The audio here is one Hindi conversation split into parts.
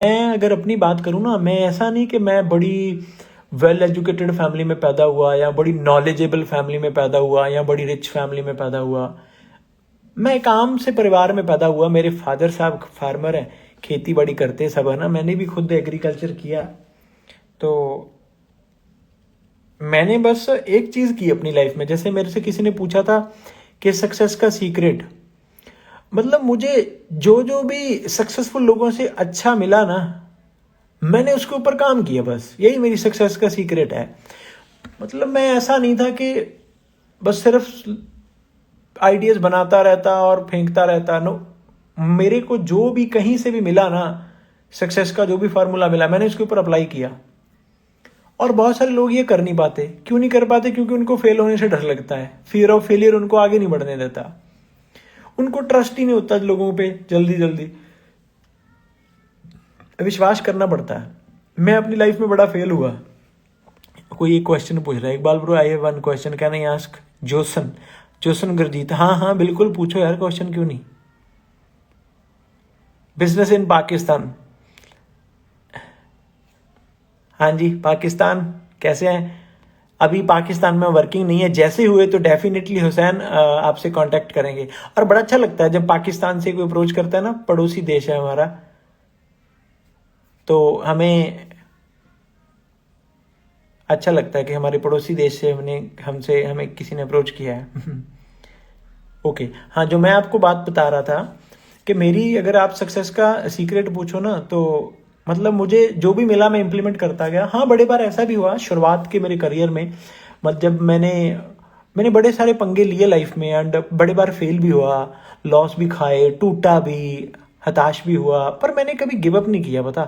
मैं अगर अपनी बात करूँ ना, मैं ऐसा नहीं कि मैं बड़ी वेल एजुकेटेड फैमिली में पैदा हुआ या बड़ी नॉलेजेबल फैमिली में पैदा हुआ या बड़ी रिच फैमिली में पैदा हुआ। मैं एक आम से परिवार में पैदा हुआ। मेरे फादर साहब फार्मर हैं, खेती बाड़ी करते सब है ना। मैंने भी खुद एग्रीकल्चर किया। तो मैंने बस एक चीज़ की अपनी लाइफ में। जैसे मेरे से किसी ने पूछा था कि सक्सेस का सीक्रेट, मतलब मुझे जो जो भी सक्सेसफुल लोगों से अच्छा मिला ना, मैंने उसके ऊपर काम किया। बस यही मेरी सक्सेस का सीक्रेट है। मतलब मैं ऐसा नहीं था कि बस सिर्फ आइडियाज बनाता रहता और फेंकता रहता। नो, मेरे को जो भी कहीं से भी मिला ना, सक्सेस का जो भी फार्मूला मिला, मैंने उसके ऊपर अप्लाई किया। और बहुत सारे लोग ये कर नहीं पाते। क्यों नहीं कर पाते? क्योंकि उनको फेल होने से डर लगता है। फियर ऑफ फेलियर उनको आगे नहीं बढ़ने देता। उनको ट्रस्ट ही नहीं होता लोगों पे। जल्दी जल्दी विश्वास करना पड़ता है। मैं अपनी लाइफ में बड़ा फेल हुआ। कोई एक क्वेश्चन पूछ रहा है, Iqbal bro I have one question, can I ask? Jason Jason Gurjeet, हाँ हाँ बिल्कुल पूछो यार, क्वेश्चन क्यों नहीं। बिजनेस इन पाकिस्तान, हाँ जी पाकिस्तान कैसे हैं? अभी पाकिस्तान में वर्किंग नहीं है। जैसे हुए तो डेफिनेटली हुसैन आपसे कांटेक्ट करेंगे। और बड़ा अच्छा लगता है जब पाकिस्तान से कोई अप्रोच करता है ना, पड़ोसी देश है हमारा, तो हमें अच्छा लगता है कि हमारे पड़ोसी देश से हमें किसी ने अप्रोच किया है। ओके हाँ, जो मैं आपको बात बता रहा था कि मेरी, अगर आप सक्सेस का सीक्रेट पूछो ना, तो मतलब मुझे जो भी मिला मैं इम्प्लीमेंट करता गया। हाँ, बड़े बार ऐसा भी हुआ शुरुआत के मेरे करियर में, मतलब जब मैंने बड़े सारे पंगे लिए लाइफ में, एंड बड़े बार फेल भी हुआ, लॉस भी खाए, टूटा भी, हताश भी हुआ, पर मैंने कभी गिव अप नहीं किया। पता,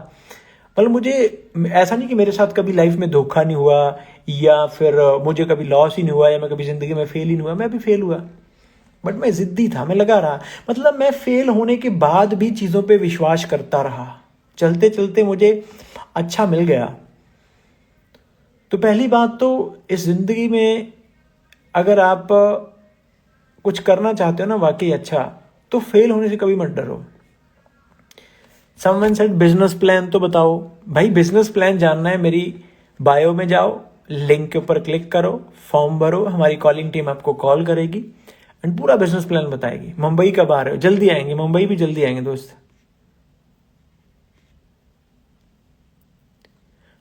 मतलब मुझे ऐसा नहीं कि मेरे साथ कभी लाइफ में धोखा नहीं हुआ, या फिर मुझे कभी लॉस ही नहीं हुआ, या मैं कभी जिंदगी में फेल ही नहीं हुआ। मैं भी फेल हुआ, बट मैं जिद्दी था, मैं लगा रहा। मतलब मैं फेल होने के बाद भी चीज़ों पे विश्वास करता रहा। चलते चलते मुझे अच्छा मिल गया। तो पहली बात तो, इस जिंदगी में अगर आप कुछ करना चाहते हो ना वाकई अच्छा, तो फेल होने से कभी मत डरो। समवन सेड बिजनेस प्लान तो बताओ। भाई बिजनेस प्लान जानना है, मेरी बायो में जाओ, लिंक के ऊपर क्लिक करो, फॉर्म भरो, हमारी कॉलिंग टीम आपको कॉल करेगी एंड पूरा बिजनेस प्लान बताएगी। मुंबई कब आ रहे हो? जल्दी आएंगे, मुंबई भी जल्दी आएंगे दोस्त।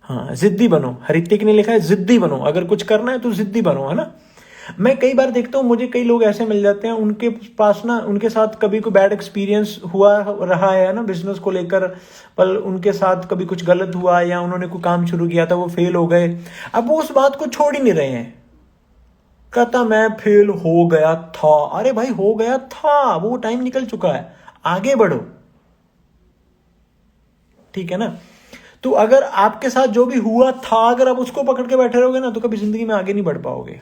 हाँ, जिद्दी बनो। हरितिक ने लिखा है जिद्दी बनो, अगर कुछ करना है तो जिद्दी बनो, है ना। मैं कई बार देखता हूँ, मुझे कई लोग ऐसे मिल जाते हैं, उनके पास ना, उनके साथ कभी कोई बैड एक्सपीरियंस हुआ रहा है ना बिजनेस को लेकर, पर उनके साथ कभी कुछ गलत हुआ या उन्होंने कोई काम शुरू किया था, वो फेल हो गए। अब वो उस बात को छोड़ ही नहीं रहे हैं। कहता मैं फेल हो गया था। अरे भाई, हो गया था, वो टाइम निकल चुका है, आगे बढ़ो। ठीक है ना। तो अगर आपके साथ जो भी हुआ था, अगर आप उसको पकड़ के बैठे रहोगे ना, तो कभी जिंदगी में आगे नहीं बढ़ पाओगे।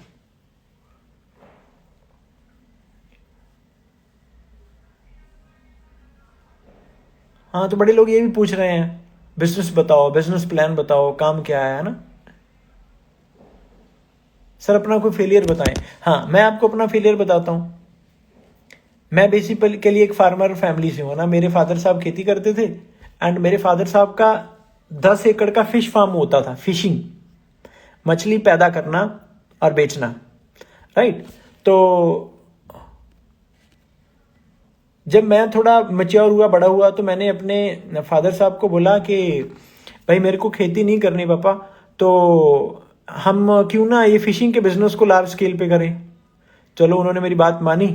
हाँ, तो बड़े लोग ये भी पूछ रहे हैं, बिजनेस बताओ, बिजनेस प्लान बताओ, काम क्या है ना। सर अपना कोई फेलियर बताएं। हाँ, मैं आपको अपना फेलियर बताता हूँ। मैं बेसिकली एक फार्मर फैमिली से हूँ ना। मेरे फादर साहब खेती करते थे, एंड मेरे फादर साहब का 10 एकड़ का फिश फार्म होता था। फिशिंग, मछली पैदा करना और बेचना, राइट। तो जब मैं थोड़ा मच्योर हुआ, बड़ा हुआ, तो मैंने अपने फादर साहब को बोला कि भाई मेरे को खेती नहीं करनी पापा, तो हम क्यों ना ये फिशिंग के बिजनेस को लार्ज स्केल पे करें। चलो, उन्होंने मेरी बात मानी।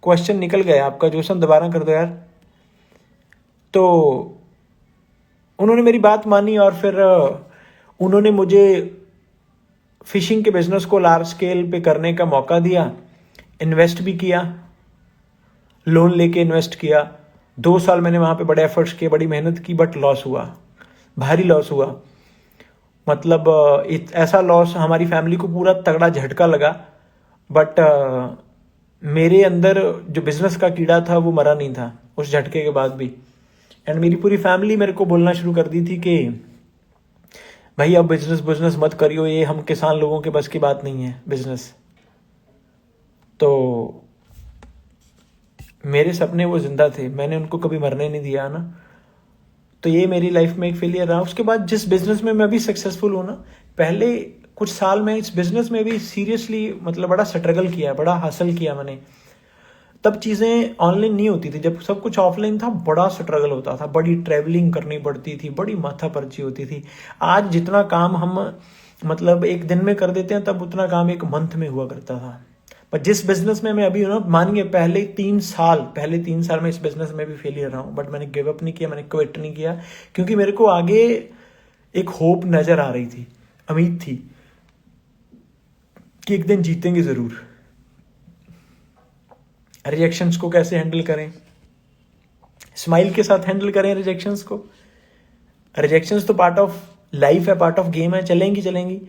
क्वेश्चन निकल गया आपका, जोशन दोबारा कर दो यार। तो उन्होंने मेरी बात मानी और फिर उन्होंने मुझे फिशिंग के बिजनेस को लार्ज स्केल पे करने का मौका दिया। इन्वेस्ट भी किया, लोन लेके इन्वेस्ट किया। 2 साल मैंने वहां पे बड़े एफर्ट्स किए, बड़ी मेहनत की, बट लॉस हुआ, भारी लॉस हुआ। मतलब ऐसा लॉस, हमारी फैमिली को पूरा तगड़ा झटका लगा। बट मेरे अंदर जो बिजनेस का कीड़ा था वो मरा नहीं था उस झटके के बाद भी। एंड मेरी पूरी फैमिली मेरे को बोलना शुरू कर दी थी कि भाई अब बिजनेस बिजनेस मत करियो, ये हम किसान लोगों के बस की बात नहीं है बिजनेस। तो मेरे सपने वो जिंदा थे, मैंने उनको कभी मरने नहीं दिया ना। तो ये मेरी लाइफ में एक फेलियर रहा। उसके बाद जिस बिजनेस में मैं अभी सक्सेसफुल हूँ ना, पहले कुछ साल में इस बिजनेस में भी सीरियसली मतलब बड़ा स्ट्रगल किया, बड़ा हासिल किया मैंने। तब चीज़ें ऑनलाइन नहीं होती थी, जब सब कुछ ऑफलाइन था बड़ा स्ट्रगल होता था, बड़ी ट्रैवलिंग करनी पड़ती थी, बड़ी माथापरची होती थी। आज जितना काम हम मतलब एक दिन में कर देते हैं, तब उतना काम एक मंथ में हुआ करता था। पर जिस बिजनेस में मैं अभी हूँ ना, मानिए पहले 3 साल में इस बिजनेस में भी फेलियर रहा हूँ, बट मैंने गिव अप नहीं किया, मैंने क्विट नहीं किया, क्योंकि मेरे को आगे एक होप नजर आ रही थी, उम्मीद थी कि एक दिन जीतेंगे जरूर। रिजेक्शंस को कैसे हैंडल करें, स्माइल के साथ हैंडल करें रिजेक्शंस को। रिजेक्शंस तो पार्ट ऑफ लाइफ है, पार्ट ऑफ गेम है, चलेंगी।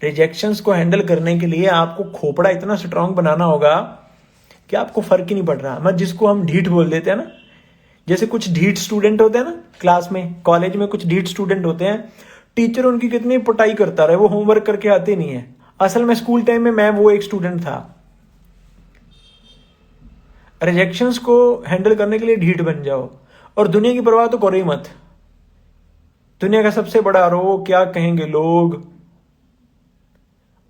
रिजेक्शंस को हैंडल करने के लिए आपको खोपड़ा इतना स्ट्रांग बनाना होगा कि आपको फर्क ही नहीं पड़ रहा। मैं जिसको हम ढीठ बोल देते हैं ना, जैसे कुछ ढीठ स्टूडेंट होते हैं ना क्लास में, कॉलेज में कुछ ढीठ स्टूडेंट होते हैं, टीचर उनकी कितनी पिटाई करता रहे, वो होमवर्क करके आते नहीं है। असल में स्कूल टाइम में मैं वो एक स्टूडेंट था। रिजेक्शंस को हैंडल करने के लिए ढीठ बन जाओ, और दुनिया की परवाह तो करो ही मत। दुनिया का सबसे बड़ा रोग क्या कहेंगे लोग,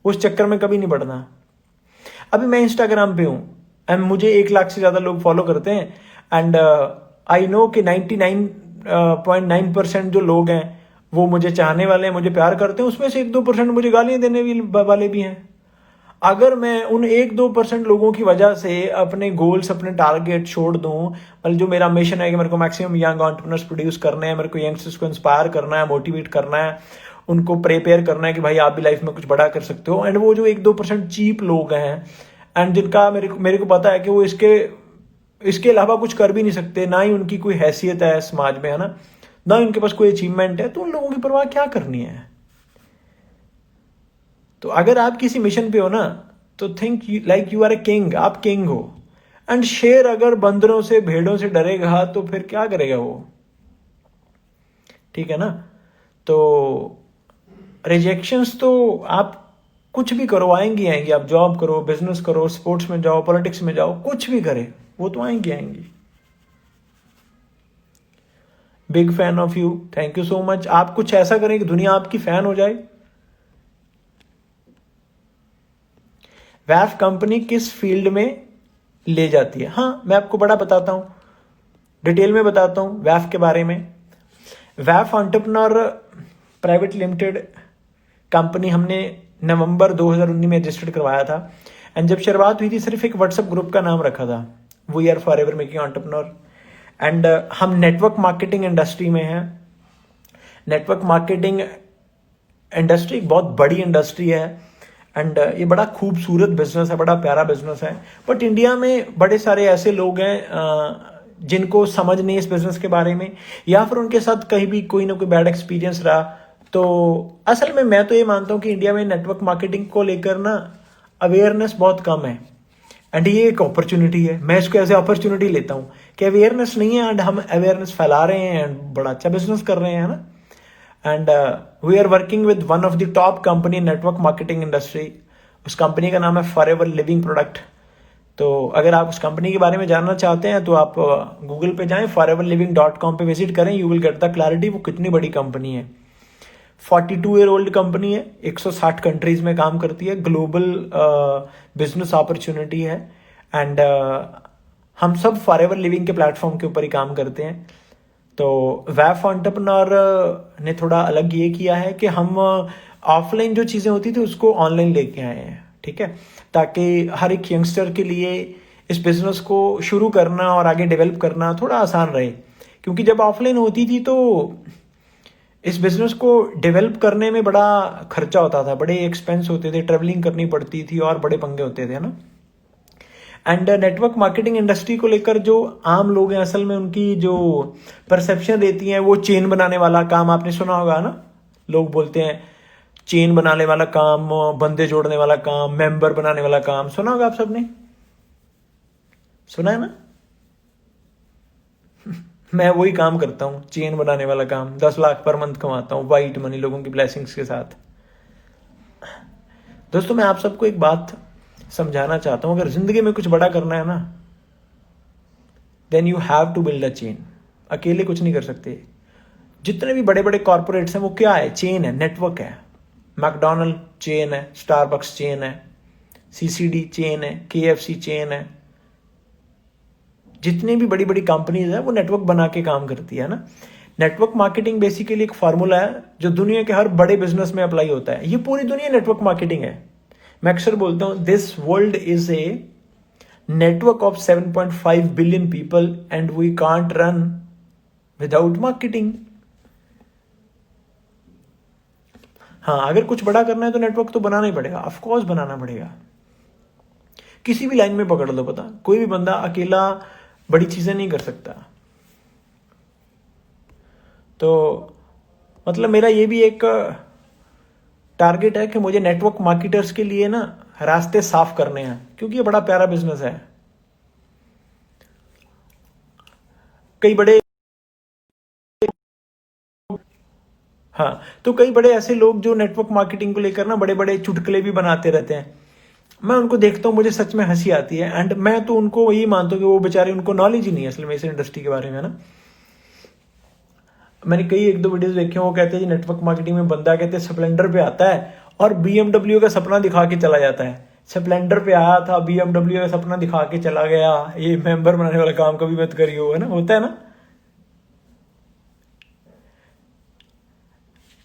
उस चक्कर में कभी नहीं बढ़ना। अभी मैं इंस्टाग्राम पे हूं एंड मुझे 1 लाख से ज्यादा लोग फॉलो करते हैं, एंड आई नो कि 99.9% जो लोग हैं वो मुझे चाहने वाले हैं, मुझे प्यार करते हैं। उसमें से 1-2% मुझे गालियां देने वाले भी हैं। अगर मैं उन 1-2% लोगों की वजह से अपने गोल्स, अपने टारगेट छोड़ दूं, मतलब जो मेरा मिशन है कि मेरे को मैक्सिमम यंग एंटरप्रेन्योर्स प्रोड्यूस करने हैं, मेरे को यंगस्टर्स को इंस्पायर करना है, मोटिवेट करना है, उनको प्रिपेयर करना है कि भाई आप भी लाइफ में कुछ बड़ा कर सकते हो, एंड वो जो 1-2% चीप लोग हैं एंड जिनका मेरे को पता है कि वो इसके अलावा कुछ कर भी नहीं सकते, ना ही उनकी कोई हैसियत है समाज में, है ना ही उनके पास कोई अचीवमेंट है, तो उन लोगों की परवाह क्या करनी है। तो अगर आप किसी मिशन पे हो ना, तो think like you are a king, आप किंग हो। एंड शेर अगर बंदरों से, भेड़ों से डरेगा तो फिर क्या करेगा वो, ठीक है ना। तो रिजेक्शंस तो आप कुछ भी करो, आएंगी। आप जॉब करो, बिजनेस करो, स्पोर्ट्स में जाओ, पॉलिटिक्स में जाओ, कुछ भी करे, वो तो आएंगी। Big fan of you, thank you so much. आप कुछ ऐसा करें कि दुनिया आपकी फैन हो जाए। वैफ कंपनी किस फील्ड में ले जाती है? हाँ, मैं आपको बड़ा बताता हूं, डिटेल में बताता हूं वैफ के बारे में। वैफ एंटरप्रेन्योर प्राइवेट लिमिटेड कंपनी हमने नवंबर 2019 में रजिस्टर्ड करवाया था, एंड जब शुरुआत हुई थी सिर्फ एक व्हाट्सएप ग्रुप का नाम रखा था, we are forever making entrepreneur. And हम नेटवर्क मार्केटिंग इंडस्ट्री में हैं। नेटवर्क मार्केटिंग इंडस्ट्री एक बहुत बड़ी इंडस्ट्री है, एंड ये बड़ा खूबसूरत बिजनेस है, बड़ा प्यारा बिजनेस है। बट इंडिया में बड़े सारे ऐसे लोग हैं जिनको समझ नहीं इस बिजनेस के बारे में, या फिर उनके साथ कहीं भी कोई ना कोई बैड एक्सपीरियंस रहा। तो असल में मैं तो ये मानता हूं कि इंडिया में नेटवर्क मार्केटिंग को लेकर ना अवेयरनेस बहुत कम है, एंड ये एक अपॉर्चुनिटी है। मैं इसको एज ए अपॉर्चुनिटी लेता हूं कि अवेयरनेस नहीं है एंड हम अवेयरनेस फैला रहे हैं एंड बड़ा अच्छा बिजनेस कर रहे हैं ना। And we are working with one of the top company network marketing industry. उस कंपनी का नाम है फॉरएवर लिविंग प्रोडक्ट। तो अगर आप उस कंपनी के बारे में जानना चाहते हैं तो आप गूगल पे जाएं, forEverLiving.com पे विजिट करें, you will get the clarity वो कितनी बड़ी कंपनी है। 42 ईयर ओल्ड कंपनी है, 160 कंट्रीज में काम करती है, ग्लोबल बिजनेस अपॉर्चुनिटी है। एंड हम सब फॉरएवर लिविंग के प्लेटफॉर्म के ऊपर ही काम करते हैं। तो वैफ एंटरप्रेन्योर ने थोड़ा अलग ये किया है कि हम ऑफलाइन जो चीज़ें होती थी उसको ऑनलाइन लेके आए हैं, ठीक है, ताकि हर एक यंगस्टर के लिए इस बिजनेस को शुरू करना और आगे डेवलप करना थोड़ा आसान रहे। क्योंकि जब ऑफलाइन होती थी तो इस बिजनेस को डेवलप करने में बड़ा खर्चा होता था, बड़े एक्सपेंस होते थे, ट्रेवलिंग करनी पड़ती थी और बड़े पंगे होते थे ना। एंड नेटवर्क मार्केटिंग इंडस्ट्री को लेकर जो आम लोग हैं, असल में उनकी जो परसेप्शन रहती है वो चेन बनाने वाला काम, आपने सुना होगा ना, लोग बोलते हैं चेन बनाने वाला काम, बंदे जोड़ने वाला काम, मेंबर बनाने वाला काम, सुना होगा आप सबने, सुना है ना। मैं वही काम करता हूँ, चेन बनाने वाला काम, 10 लाख पर मंथ कमाता हूँ, वाइट मनी, लोगों की ब्लेसिंग्स के साथ। दोस्तों मैं आप सबको एक बात समझाना चाहता हूँ, अगर जिंदगी में कुछ बड़ा करना है ना then you have to build a chain. अकेले कुछ नहीं कर सकते। जितने भी बड़े बड़े कॉर्पोरेट्स हैं वो क्या है? चेन है, नेटवर्क है। मैकडोनल्ड चेन है, स्टारबक्स चेन है, सीसीडी चेन है, केएफसी चेन है। जितनी भी बड़ी बड़ी कंपनीज है वो नेटवर्क बना के काम करती है ना। नेटवर्क मार्केटिंग बेसिकली एक फार्मूला है जो दुनिया के हर बड़े बिजनेस में अप्लाई होता है। ये पूरी दुनिया नेटवर्क मार्केटिंग है। मैं अक्सर बोलता हूं this world is a network of 7.5 billion people and we can't run without marketing. हाँ, अगर कुछ बड़ा करना है तो नेटवर्क तो बनाना ही पड़ेगा, ऑफकोर्स बनाना पड़ेगा। किसी भी लाइन में पकड़ लो, पता कोई भी बंदा अकेला बड़ी चीजें नहीं कर सकता। तो मतलब मेरा ये भी एक टारगेट है कि मुझे नेटवर्क मार्केटर्स के लिए ना रास्ते साफ करने हैं, क्योंकि ये बड़ा प्यारा बिजनेस है। कई बड़े हाँ, तो कई बड़े ऐसे लोग जो नेटवर्क मार्केटिंग को लेकर ना बड़े बड़े चुटकुले भी बनाते रहते हैं। मैं उनको देखता हूँ, मुझे सच में हंसी आती है। एंड मैं तो उनको यही मानता हूँ कि वो बेचारे, उनको नॉलेज ही नहीं है असल में इस इंडस्ट्री के बारे में ना। मैंने कई एक दो वीडियोस देखे, वो कहते हैं जी नेटवर्क मार्केटिंग में बंदा कहते हैं स्प्लेंडर पे आता है और बीएमडब्ल्यू का सपना दिखा के चला जाता है। स्प्लेंडर पे आया था, बीएमडब्ल्यू का सपना दिखा के चला गया, ये मेंबर बनाने वाला काम कभी मत करियो, है ना, होता है ना।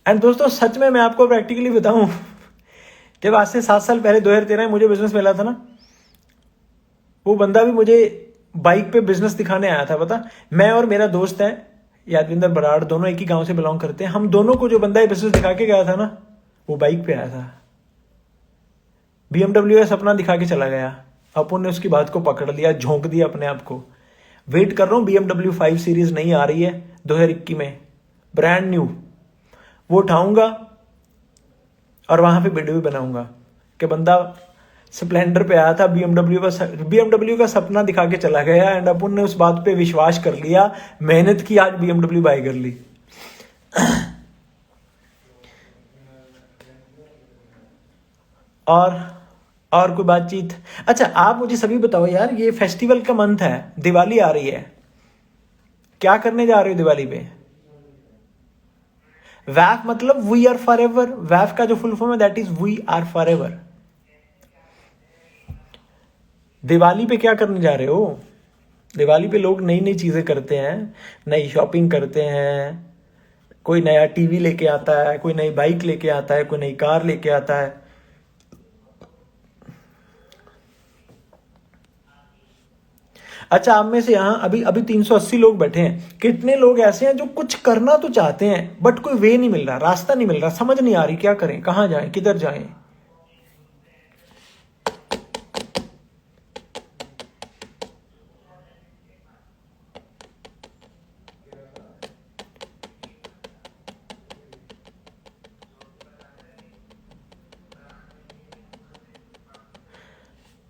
एंड दोस्तों सच में मैं आपको प्रैक्टिकली बताऊं, जब आज से 7 साल पहले 2013 में मुझे बिजनेस मिला था ना, वो बंदा भी मुझे बाइक पे बिजनेस दिखाने आया था। पता, मैं और मेरा दोस्त है यादविंदर बराड़, दोनों एक ही गांव से बिलोंग करते हैं। हम दोनों को जो बंदा ये बिजनेस दिखा के गया था ना, वो बाइक पे आया था, बीएमडब्ल्यू का सपना दिखा के चला गया। अपन ने उसकी बात को पकड़ लिया, झोंक दिया अपने आप को। वेट कर रहा हूं, बीएमडब्ल्यू 5 सीरीज नहीं आ रही है 2021 में, ब्रांड न्यू, वो उठाऊंगा और वहां पे वीडियो भी बनाऊंगा कि बंदा स्प्लेंडर पे आया था, बीएमडब्ल्यू का सपना दिखा के चला गया। एंड अपन ने उस बात पे विश्वास कर लिया, मेहनत की, आज बीएमडब्ल्यू बाय कर ली। और कोई बातचीत? अच्छा, आप मुझे सभी बताओ यार, ये फेस्टिवल का मंथ है, दिवाली आ रही है, क्या करने जा रहे हो दिवाली पे? वैफ मतलब वी आर फॉर एवर। वैफ का जो फुल फॉर्म है that is we are forever. Diwali पे क्या करने जा रहे हो? दिवाली पे लोग नई नई चीजें करते हैं, नई शॉपिंग करते हैं। कोई नया टीवी लेके आता है, कोई नई बाइक लेके आता है, कोई नई कार लेके आता है। अच्छा, आप में से यहां अभी अभी 380 लोग बैठे हैं, कितने लोग ऐसे हैं जो कुछ करना तो चाहते हैं बट कोई वे नहीं मिल रहा, रास्ता नहीं मिल रहा, समझ नहीं आ रही क्या करें, कहां जाएं, किधर जाएं?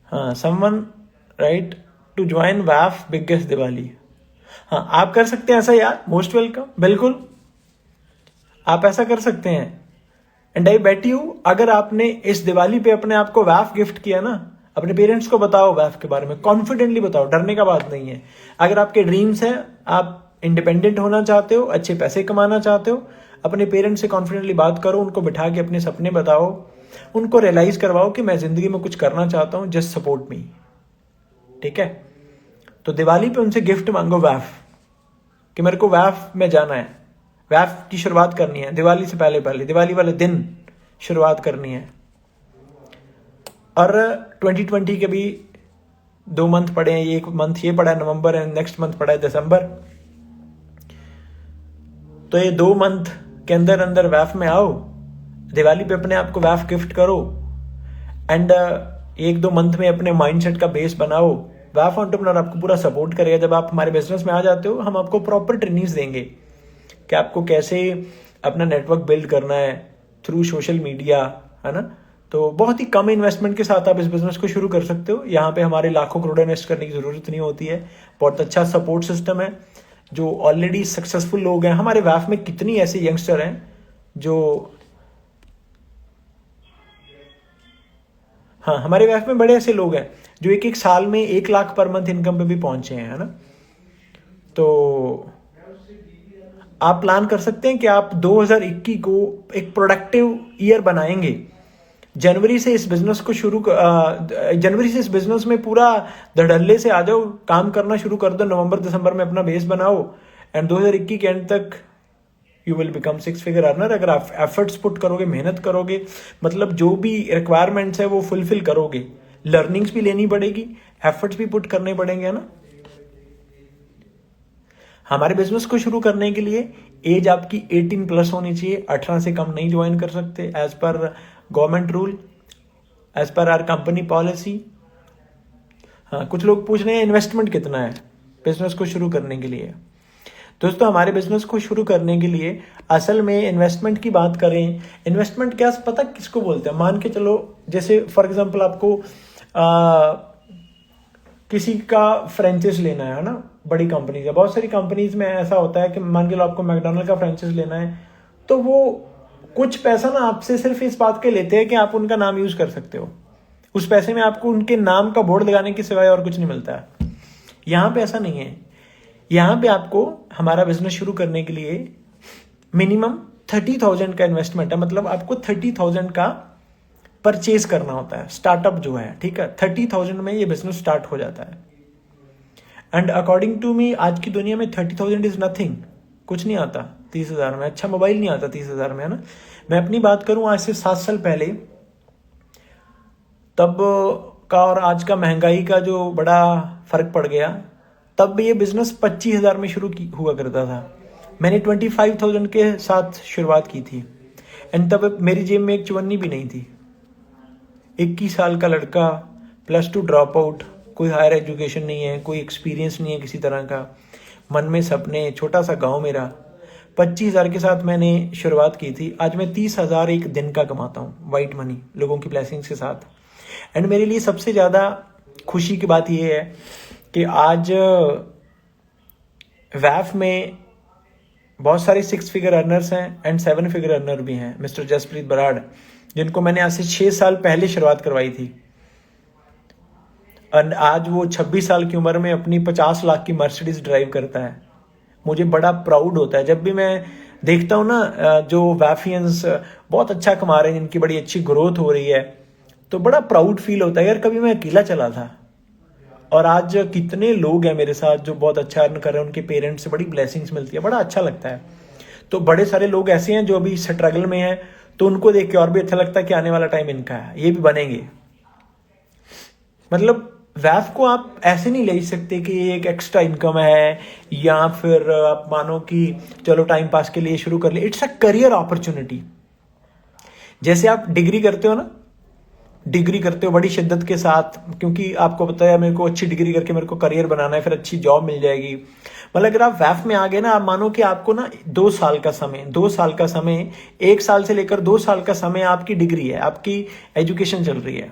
हाँ, समवन राइट टू ज्वाइन वैफ बिगेस्ट दिवाली। हाँ, आप कर सकते हैं ऐसा यार, मोस्ट वेलकम, बिल्कुल आप ऐसा कर सकते हैं। एंड आई बेट यू, अगर आपने इस दिवाली पे अपने आप को वैफ गिफ्ट किया ना, अपने पेरेंट्स को बताओ वैफ के बारे में, कॉन्फिडेंटली बताओ, डरने का बात नहीं है। अगर आपके ड्रीम्स हैं, आप इंडिपेंडेंट होना चाहते हो, अच्छे पैसे कमाना चाहते हो, अपने पेरेंट्स से कॉन्फिडेंटली बात करो, उनको बिठा के अपने सपने बताओ, उनको रियलाइज करवाओ कि मैं जिंदगी में कुछ करना चाहता हूं, जस्ट सपोर्ट मी। ठीक है, तो दिवाली पे उनसे गिफ्ट मांगो वैफ, कि मेरे को वैफ में जाना है, वैफ की शुरुआत करनी है दिवाली से पहले पहले, दिवाली वाले दिन शुरुआत करनी है। और 2020 के भी 2 मंथ पड़े हैं, एक मंथ ये पड़ा है नवंबर एंड नेक्स्ट मंथ पड़ा है दिसंबर। तो ये 2 मंथ के अंदर अंदर वैफ में आओ, दिवाली पे अपने आप को वैफ गिफ्ट करो एंड 1-2 मंथ में अपने माइंडसेट का बेस बनाओ। वैफ एंटरप्रेन्योर आपको पूरा सपोर्ट करेगा। जब आप हमारे बिजनेस में आ जाते हो, हम आपको प्रॉपर ट्रेनिंग्स देंगे कि आपको कैसे अपना नेटवर्क बिल्ड करना है थ्रू सोशल मीडिया, है ना। तो बहुत ही कम इन्वेस्टमेंट के साथ आप इस बिजनेस को शुरू कर सकते हो। यहाँ पे हमारे लाखों करोड़ इन्वेस्ट करने की जरूरत नहीं होती है। बहुत अच्छा सपोर्ट सिस्टम है। जो ऑलरेडी सक्सेसफुल लोग हैं हमारे वैफ में, कितनी ऐसे यंगस्टर हैं जो, हमारे वैफ में बड़े ऐसे लोग हैं जो एक साल में 1 लाख पर मंथ इनकम पे भी पहुंचे हैं, है ना। तो आप प्लान कर सकते हैं कि आप 2021 को एक प्रोडक्टिव ईयर बनाएंगे। जनवरी से इस बिजनेस में पूरा धड़ल्ले से आ जाओ, काम करना शुरू कर दो, नवंबर दिसंबर में अपना बेस बनाओ, एंड 2021 के एंड तक you will become 6 figure earner. अगर आप एफर्ट्स पुट करोगे, मेहनत करोगे, मतलब जो भी रिक्वायरमेंट्स है वो फुलफिल करोगे, लर्निंग्स भी लेनी पड़ेगी, एफर्ट्स भी पुट करने पड़ेंगे, है ना। हमारे बिजनेस को शुरू करने के लिए एज आपकी 18 प्लस होनी चाहिए, 18 से कम नहीं ज्वाइन कर सकते as per government rule, as per our company policy. हाँ, कुछ लोग पूछ रहे हैं इन्वेस्टमेंट कितना है बिजनेस को शुरू करने के लिए। दोस्तों, हमारे बिजनेस को शुरू करने के लिए असल में इन्वेस्टमेंट की बात करें, इन्वेस्टमेंट क्या पता किसको बोलते हैं। मान के चलो, जैसे फॉर एग्जांपल आपको किसी का फ्रेंचाइज लेना है ना, बड़ी कंपनीज है, बहुत सारी कंपनीज में ऐसा होता है कि मान के लो आपको मैकडोनल्ड का फ्रेंचाइज लेना है, तो वो कुछ पैसा ना आपसे सिर्फ इस बात के लेते हैं कि आप उनका नाम यूज कर सकते हो। उस पैसे में आपको उनके नाम का बोर्ड लगाने के सिवाय और कुछ नहीं मिलता है। यहाँ पे ऐसा नहीं है। यहाँ पे आपको हमारा बिजनेस शुरू करने के लिए मिनिमम 30,000 का इन्वेस्टमेंट है, मतलब आपको 30,000 का परचेज करना होता है, स्टार्टअप जो है, ठीक है। 30,000 में ये बिजनेस स्टार्ट हो जाता है। एंड अकॉर्डिंग टू मी आज की दुनिया में 30,000 इज नथिंग, कुछ नहीं आता 30,000 में। अच्छा मोबाइल नहीं आता 30,000 में, है ना। मैं अपनी बात करूं, आज से 7 साल पहले तब का और आज का महंगाई का जो बड़ा फर्क पड़ गया, तब ये बिजनेस 25,000 में शुरू हुआ करता था। मैंने 25,000 के साथ शुरुआत की थी, एंड तब मेरी जेब में एक चुन्नी भी नहीं थी। 21 साल का लड़का, +2 ड्रॉप आउट, कोई हायर एजुकेशन नहीं है, कोई एक्सपीरियंस नहीं है किसी तरह का, मन में सपने, छोटा सा गांव मेरा। 25,000 के साथ मैंने शुरुआत की थी। आज मैं 30,000 एक दिन का कमाता हूँ, वाइट मनी, लोगों की ब्लेसिंग्स के साथ। एंड मेरे लिए सबसे ज़्यादा खुशी की बात यह है कि आज वैफ में बहुत सारे 6 फिगर अर्नर्स हैं एंड 7 फिगर अर्नर भी हैं। मिस्टर जसप्रीत बराड़, जिनको मैंने आज से 6 साल पहले शुरुआत करवाई थी, और आज वो 26 साल की उम्र में अपनी 50 लाख की मर्सिडीज ड्राइव करता है। मुझे बड़ा प्राउड होता है जब भी मैं देखता हूँ ना, जो वैफियंस बहुत अच्छा कमा रहे हैं, जिनकी बड़ी अच्छी ग्रोथ हो रही है, तो बड़ा प्राउड फील होता है यार, कभी मैं अकेला चला था और आज कितने लोग हैं मेरे साथ जो बहुत अच्छा अर्न कर रहे हैं, उनके पेरेंट्स से बड़ी ब्लेसिंग्स मिलती है, बड़ा अच्छा लगता है। तो बड़े सारे लोग ऐसे हैं जो अभी स्ट्रगल में हैं, तो उनको देख के और भी अच्छा लगता है कि आने वाला टाइम इनका है, ये भी बनेंगे। मतलब वैफ को आप ऐसे नहीं ले सकते कि ये एक एक्स्ट्रा इनकम है, या फिर आप मानो कि चलो टाइम पास के लिए शुरू कर ले। It's a career opportunity. जैसे आप डिग्री करते हो ना, डिग्री करते हो बड़ी शिद्दत के साथ, क्योंकि आपको पता है मेरे को अच्छी डिग्री करके मेरे को करियर बनाना है, फिर अच्छी जॉब मिल जाएगी। मतलब अगर आप वैफ में आ गए ना, आप मानो कि आपको ना 2 साल का समय 1 साल से लेकर 2 साल का समय आपकी डिग्री है, आपकी एजुकेशन चल रही है।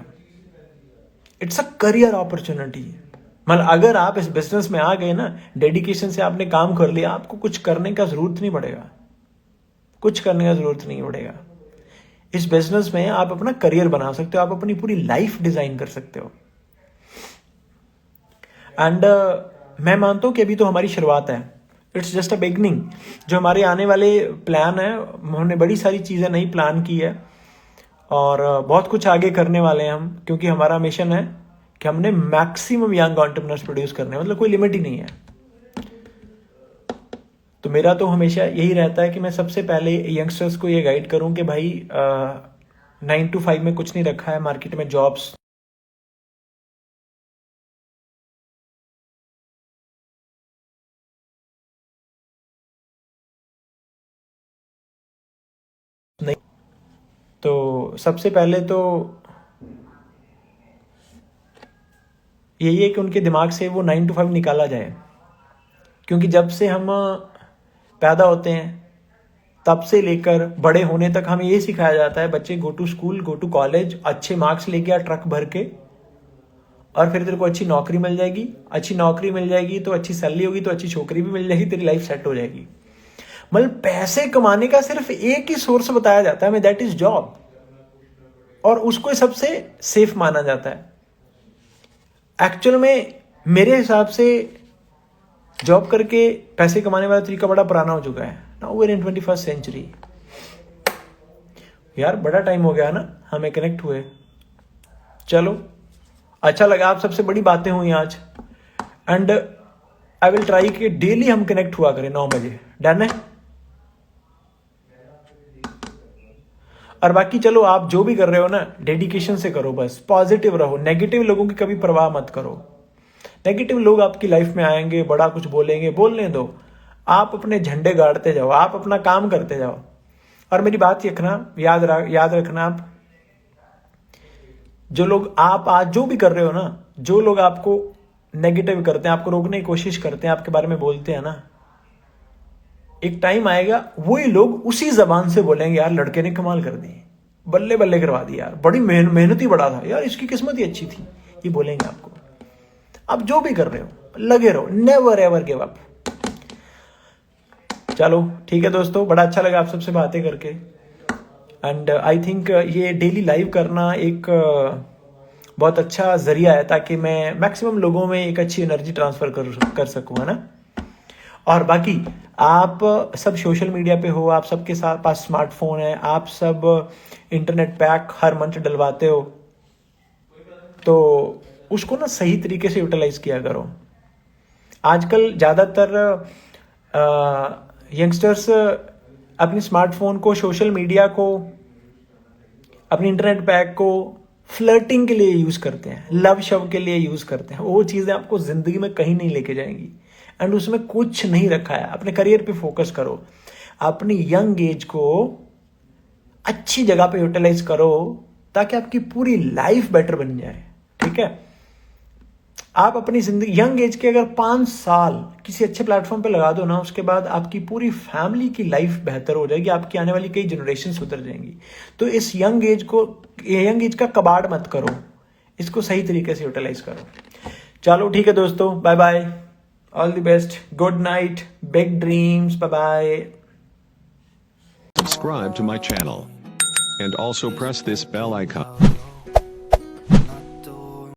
It's a career opportunity. मतलब अगर आप इस बिजनेस में आ गए ना, डेडिकेशन से आपने काम कर लिया, आपको कुछ करने का जरूरत नहीं पड़ेगा, कुछ करने का जरूरत नहीं पड़ेगा। इस बिजनेस में आप अपना करियर बना सकते हो, आप अपनी पूरी लाइफ डिजाइन कर सकते हो। एंड मैं मानता हूं कि अभी तो हमारी शुरुआत है, इट्स जस्ट अ बिगनिंग। जो हमारे आने वाले प्लान है, हमने बड़ी सारी चीजें नई प्लान की है और बहुत कुछ आगे करने वाले हैं हम, क्योंकि हमारा मिशन है कि हमने मैक्सिमम यंग एंटरप्रेन्योर्स प्रोड्यूस करने, मतलब कोई लिमिट ही नहीं है। तो मेरा तो हमेशा यही रहता है कि मैं सबसे पहले यंगस्टर्स को ये गाइड करूं कि भाई 9 to 5 में कुछ नहीं रखा है, मार्केट में जॉब्स नहीं। तो सबसे पहले तो यही है कि उनके दिमाग से वो 9 to 5 निकाला जाए, क्योंकि जब से हम पैदा होते हैं तब से लेकर बड़े होने तक हमें ये सिखाया जाता है, बच्चे go to school, go to college, अच्छे मार्क्स लेके आ ट्रक भर के, और फिर तेरे को अच्छी नौकरी मिल जाएगी, अच्छी नौकरी मिल जाएगी तो अच्छी सैलरी होगी, तो अच्छी छोकरी भी मिल जाएगी, तेरी लाइफ सेट हो जाएगी। मतलब पैसे कमाने का सिर्फ एक ही सोर्स बताया जाता है, दैट इज जॉब, और उसको सबसे सेफ माना जाता है। एक्चुअल में मेरे हिसाब से जॉब करके पैसे कमाने वाला तरीका बड़ा पुराना हो चुका है। Now we are in 21st century. यार बड़ा टाइम हो गया ना हमें कनेक्ट हुए। चलो अच्छा लगा, आप सबसे बड़ी बातें हुई आज। एंड आई विल ट्राई कि डेली हम कनेक्ट हुआ करें 9 बजे। डन है? और बाकी चलो आप जो भी कर रहे हो ना, डेडिकेशन से करो, बस पॉजिटिव रहो, नेगेटिव लोगों की कभी परवाह मत करो। नेगेटिव लोग आपकी लाइफ में आएंगे, बड़ा कुछ बोलेंगे, बोलने दो। आप अपने झंडे गाड़ते जाओ, आप अपना काम करते जाओ। और मेरी बात रखना, याद रखना, आप जो लोग आप आज जो भी कर रहे हो ना, जो लोग आपको नेगेटिव करते हैं, आपको रोकने की कोशिश करते हैं, आपके बारे में बोलते हैं ना, एक टाइम आएगा वही लोग उसी जबान से बोलेंगे यार लड़के ने कमाल कर दी, बल्ले बल्ले करवा दी यार, बड़ी मेहनती बड़ा था यार, इसकी किस्मत ही अच्छी थी। ये बोलेंगे आपको। आप जो भी कर रहे हो लगे रहो, नेवर एवर गिव अप। चलो ठीक है दोस्तों, बड़ा अच्छा लगा आप सबसे बातें करके। एंड आई थिंक ये डेली लाइव करना एक बहुत अच्छा जरिया है ताकि मैं मैक्सिमम लोगों में एक अच्छी एनर्जी ट्रांसफर कर सकूं, है ना। और बाकी आप सब सोशल मीडिया पे हो, आप सबके साथ पास स्मार्टफोन है, आप सब इंटरनेट पैक हर मंथ डलवाते हो, तो उसको ना सही तरीके से यूटिलाइज किया करो। आजकल ज़्यादातर यंगस्टर्स अपने स्मार्टफोन को, सोशल मीडिया को, अपने इंटरनेट पैक को फ्लर्टिंग के लिए यूज़ करते हैं, लव शव के लिए यूज़ करते हैं। वो चीज़ें आपको ज़िंदगी में कहीं नहीं लेके जाएंगी। एंड उसमें कुछ नहीं रखा है। अपने करियर पे फोकस करो, अपनी यंग एज को अच्छी जगह पे यूटिलाइज करो ताकि आपकी पूरी लाइफ बेटर बन जाए। ठीक है, आप अपनी जिंदगी यंग एज के अगर 5 साल किसी अच्छे प्लेटफॉर्म पे लगा दो ना, उसके बाद आपकी पूरी फैमिली की लाइफ बेहतर हो जाएगी, आपकी आने वाली कई जनरेशन सुधर जाएंगी। तो इस यंग एज का कबाड़ मत करो, इसको सही तरीके से यूटिलाइज करो। चलो ठीक है दोस्तों, bye bye, all the best, good night, big dreams, bye bye. Subscribe to my channel and also press this bell icon.